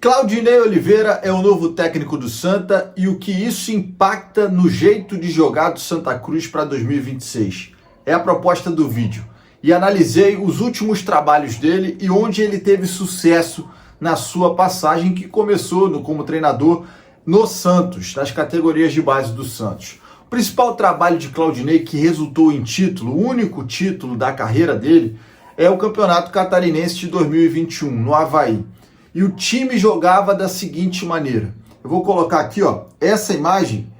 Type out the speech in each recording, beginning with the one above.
Claudinei Oliveira é o novo técnico do Santa e o que isso impacta no jeito de jogar do Santa Cruz para 2026. É a proposta do vídeo. E analisei os últimos trabalhos dele e onde ele teve sucesso na sua passagem, que começou como treinador no Santos, nas categorias de base do Santos. O principal trabalho de Claudinei, que resultou em título, o único título da carreira dele, é o Campeonato Catarinense de 2021, no Avaí. E o time jogava da seguinte maneira. Eu vou colocar aqui, essa imagem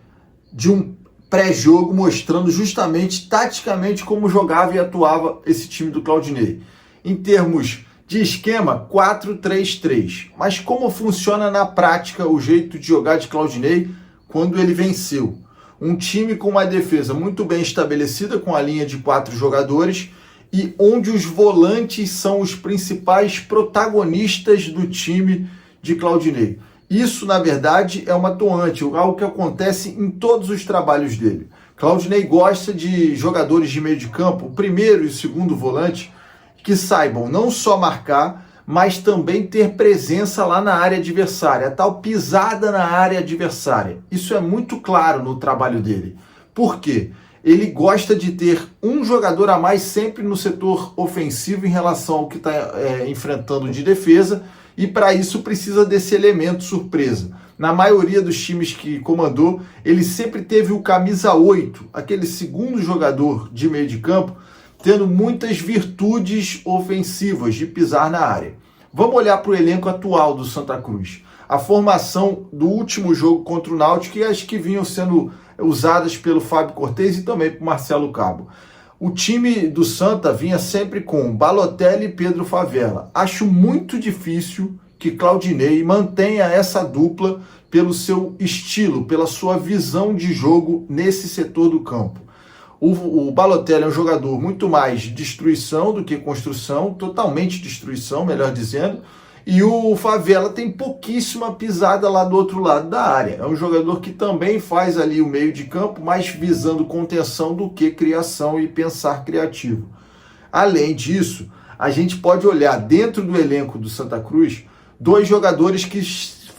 de um pré-jogo mostrando justamente, taticamente, como jogava e atuava esse time do Claudinei. Em termos de esquema, 4-3-3. Mas como funciona na prática o jeito de jogar de Claudinei quando ele venceu? Um time com uma defesa muito bem estabelecida, com a linha de 4 jogadores, e onde os volantes são os principais protagonistas do time de Claudinei. Isso, na verdade, é uma atuante, algo que acontece em todos os trabalhos dele. Claudinei gosta de jogadores de meio de campo, o primeiro e o segundo volante, que saibam não só marcar, mas também ter presença lá na área adversária, a tal pisada na área adversária. Isso é muito claro no trabalho dele. Por quê? Ele gosta de ter um jogador a mais sempre no setor ofensivo em relação ao que está enfrentando de defesa, e para isso precisa desse elemento surpresa. Na maioria dos times que comandou, ele sempre teve o camisa 8, aquele segundo jogador de meio de campo, tendo muitas virtudes ofensivas de pisar na área. Vamos olhar para o elenco atual do Santa Cruz. A formação do último jogo contra o Náutico e as que vinham sendo usadas pelo Fábio Cortez e também por Marcelo Cabo. O time do Santa vinha sempre com Balotelli e Pedro Favela. Acho muito difícil que Claudinei mantenha essa dupla pelo seu estilo, pela sua visão de jogo nesse setor do campo. O Balotelli é um jogador muito mais de destruição do que construção, totalmente destruição, melhor dizendo, e o Favela tem pouquíssima pisada lá do outro lado da área. É um jogador que também faz ali o meio de campo, mais visando contenção do que criação e pensar criativo. Além disso, a gente pode olhar dentro do elenco do Santa Cruz, dois jogadores que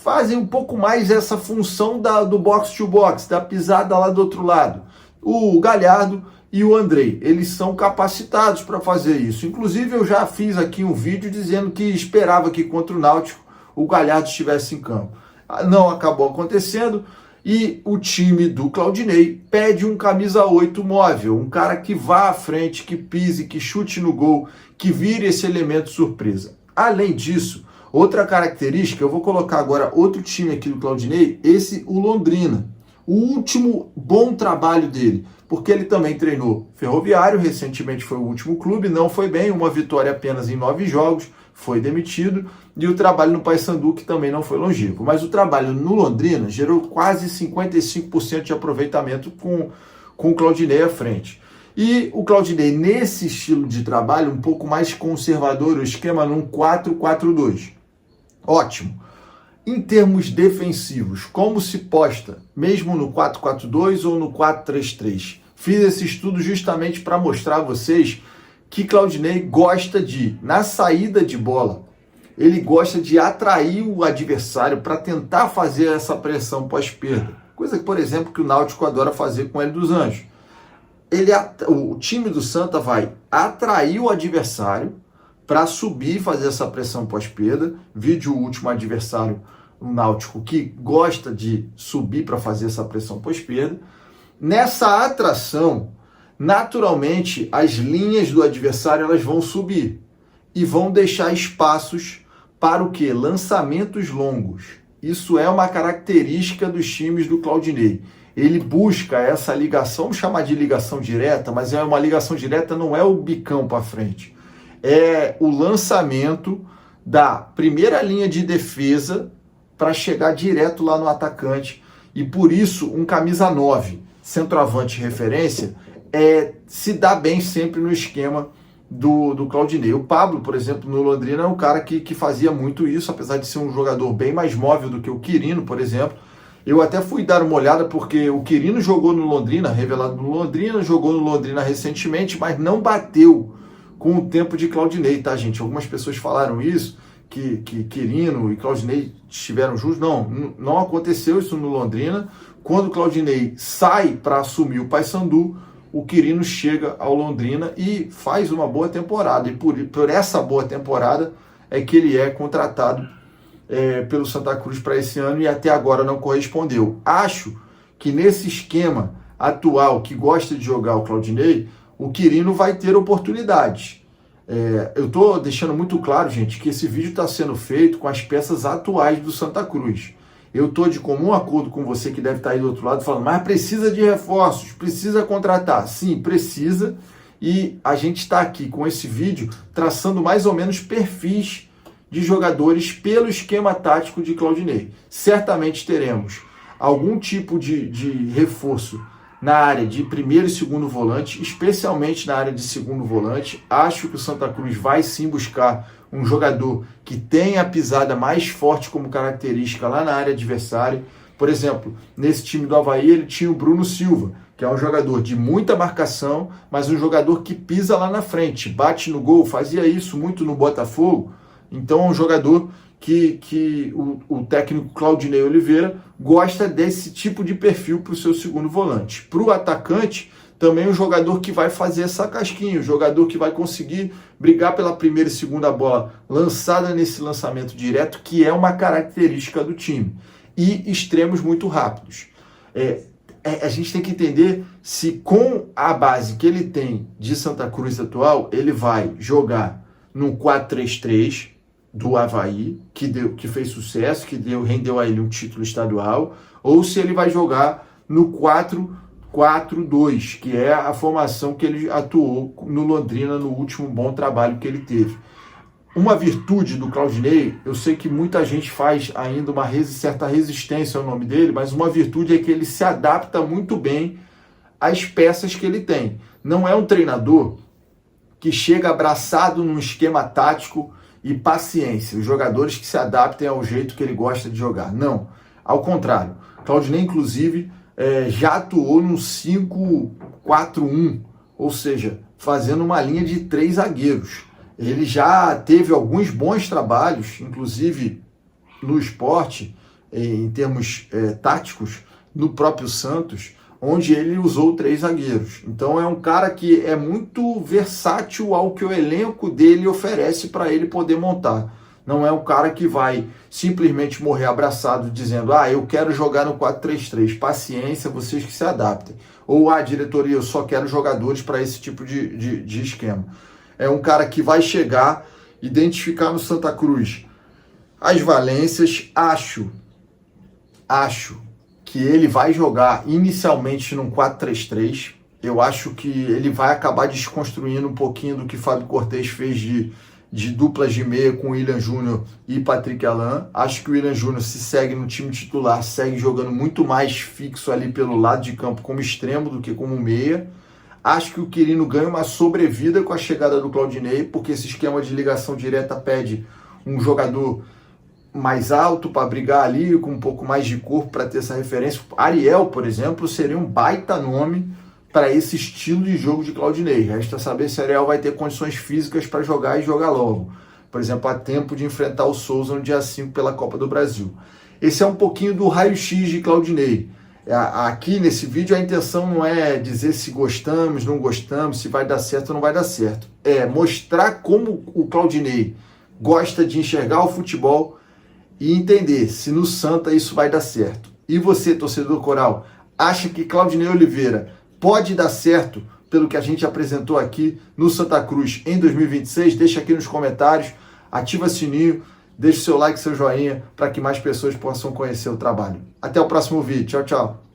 fazem um pouco mais essa função do box-to-box, da pisada lá do outro lado. O Galhardo e o Andrei, eles são capacitados para fazer isso. Inclusive, eu já fiz aqui um vídeo dizendo que esperava que contra o Náutico o Galhardo estivesse em campo. Não acabou acontecendo e o time do Claudinei pede um camisa 8 móvel, um cara que vá à frente, que pise, que chute no gol, que vire esse elemento surpresa. Além disso, outra característica, eu vou colocar agora outro time aqui do Claudinei, o Londrina. O último bom trabalho dele, porque ele também treinou Ferroviário, recentemente foi o último clube, não foi bem, uma vitória apenas em 9 jogos, foi demitido, e o trabalho no Paysandu, que também não foi longevo. Mas o trabalho no Londrina gerou quase 55% de aproveitamento com o Claudinei à frente. E o Claudinei, nesse estilo de trabalho, um pouco mais conservador, o esquema num 4-4-2. Ótimo. Em termos defensivos, como se posta, mesmo no 4-4-2 ou no 4-3-3? Fiz esse estudo justamente para mostrar a vocês que Claudinei gosta na saída de bola, ele gosta de atrair o adversário para tentar fazer essa pressão pós-perda. Coisa que, por exemplo, que o Náutico adora fazer com o Hélio dos Anjos. O time do Santa vai atrair o adversário para subir e fazer essa pressão pós-perda. Vídeo o último adversário, o Náutico, que gosta de subir para fazer essa pressão pós-perda. Nessa atração, naturalmente, as linhas do adversário elas vão subir e vão deixar espaços para o quê? Lançamentos longos. Isso é uma característica dos times do Claudinei. Ele busca essa ligação, vamos chamar de ligação direta, mas é uma ligação direta, não é o bicão para frente. É o lançamento da primeira linha de defesa para chegar direto lá no atacante. E por isso, um camisa 9, centroavante referência, se dá bem sempre no esquema do Claudinei. O Pablo, por exemplo, no Londrina, é um cara que fazia muito isso, apesar de ser um jogador bem mais móvel do que o Quirino, por exemplo. Eu até fui dar uma olhada porque o Quirino jogou no Londrina, revelado no Londrina, jogou no Londrina recentemente, mas não bateu com o tempo de Claudinei, tá, gente? Algumas pessoas falaram isso, que Quirino e Claudinei estiveram juntos. Não aconteceu isso no Londrina. Quando o Claudinei sai para assumir o Paysandu, o Quirino chega ao Londrina e faz uma boa temporada. E por essa boa temporada é que ele é contratado pelo Santa Cruz para esse ano e até agora não correspondeu. Acho que nesse esquema atual que gosta de jogar o Claudinei, o Quirino vai ter oportunidades. Eu estou deixando muito claro, gente, que esse vídeo está sendo feito com as peças atuais do Santa Cruz. Eu estou de comum acordo com você que deve estar aí do outro lado falando, mas precisa de reforços, precisa contratar. Sim, precisa. E a gente está aqui com esse vídeo traçando mais ou menos perfis de jogadores pelo esquema tático de Claudinei. Certamente teremos algum tipo de reforço na área de primeiro e segundo volante, especialmente na área de segundo volante. Acho que o Santa Cruz vai sim buscar um jogador que tenha a pisada mais forte como característica lá na área adversária. Por exemplo, nesse time do Avaí ele tinha o Bruno Silva, que é um jogador de muita marcação, mas um jogador que pisa lá na frente, bate no gol, fazia isso muito no Botafogo. Então é um jogador que o técnico Claudinei Oliveira gosta desse tipo de perfil para o seu segundo volante. Para o atacante, também um jogador que vai fazer essa casquinha, um jogador que vai conseguir brigar pela primeira e segunda bola lançada nesse lançamento direto, que é uma característica do time. E extremos muito rápidos. A gente tem que entender se com a base que ele tem de Santa Cruz atual, ele vai jogar no 4-3-3, do Avaí, que fez sucesso, rendeu a ele um título estadual, ou se ele vai jogar no 4-4-2, que é a formação que ele atuou no Londrina no último bom trabalho que ele teve. Uma virtude do Claudinei, eu sei que muita gente faz ainda uma certa resistência ao nome dele, mas uma virtude é que ele se adapta muito bem às peças que ele tem. Não é um treinador que chega abraçado num esquema tático e paciência, os jogadores que se adaptem ao jeito que ele gosta de jogar. Não, ao contrário. Claudinei, inclusive, já atuou num 5-4-1, ou seja, fazendo uma linha de 3 zagueiros. Ele já teve alguns bons trabalhos, inclusive no esporte, em termos táticos, no próprio Santos, onde ele usou 3 zagueiros. Então é um cara que é muito versátil ao que o elenco dele oferece para ele poder montar. Não é um cara que vai simplesmente morrer abraçado dizendo, eu quero jogar no 4-3-3. Paciência, vocês que se adaptem. Ou, diretoria, eu só quero jogadores para esse tipo de esquema. É um cara que vai chegar, identificar no Santa Cruz as valências. Acho que ele vai jogar inicialmente num 4-3-3. Eu acho que ele vai acabar desconstruindo um pouquinho do que Fábio Cortez fez de duplas de meia com William Júnior e Patrick Alain. Acho que o William Júnior se segue no time titular, segue jogando muito mais fixo ali pelo lado de campo como extremo do que como meia. Acho que o Quirino ganha uma sobrevida com a chegada do Claudinei, porque esse esquema de ligação direta pede um jogador mais alto para brigar ali, com um pouco mais de corpo para ter essa referência. Ariel, por exemplo, seria um baita nome para esse estilo de jogo de Claudinei. Resta saber se Ariel vai ter condições físicas para jogar e jogar logo. Por exemplo, há tempo de enfrentar o Souza no dia 5 pela Copa do Brasil. Esse é um pouquinho do raio-x de Claudinei. Aqui nesse vídeo a intenção não é dizer se gostamos, não gostamos, se vai dar certo ou não vai dar certo. É mostrar como o Claudinei gosta de enxergar o futebol e entender se no Santa isso vai dar certo. E você, torcedor coral, acha que Claudinei Oliveira pode dar certo pelo que a gente apresentou aqui no Santa Cruz em 2026? Deixa aqui nos comentários, ativa o sininho, deixa o seu like, seu joinha, para que mais pessoas possam conhecer o trabalho. Até o próximo vídeo. Tchau, tchau.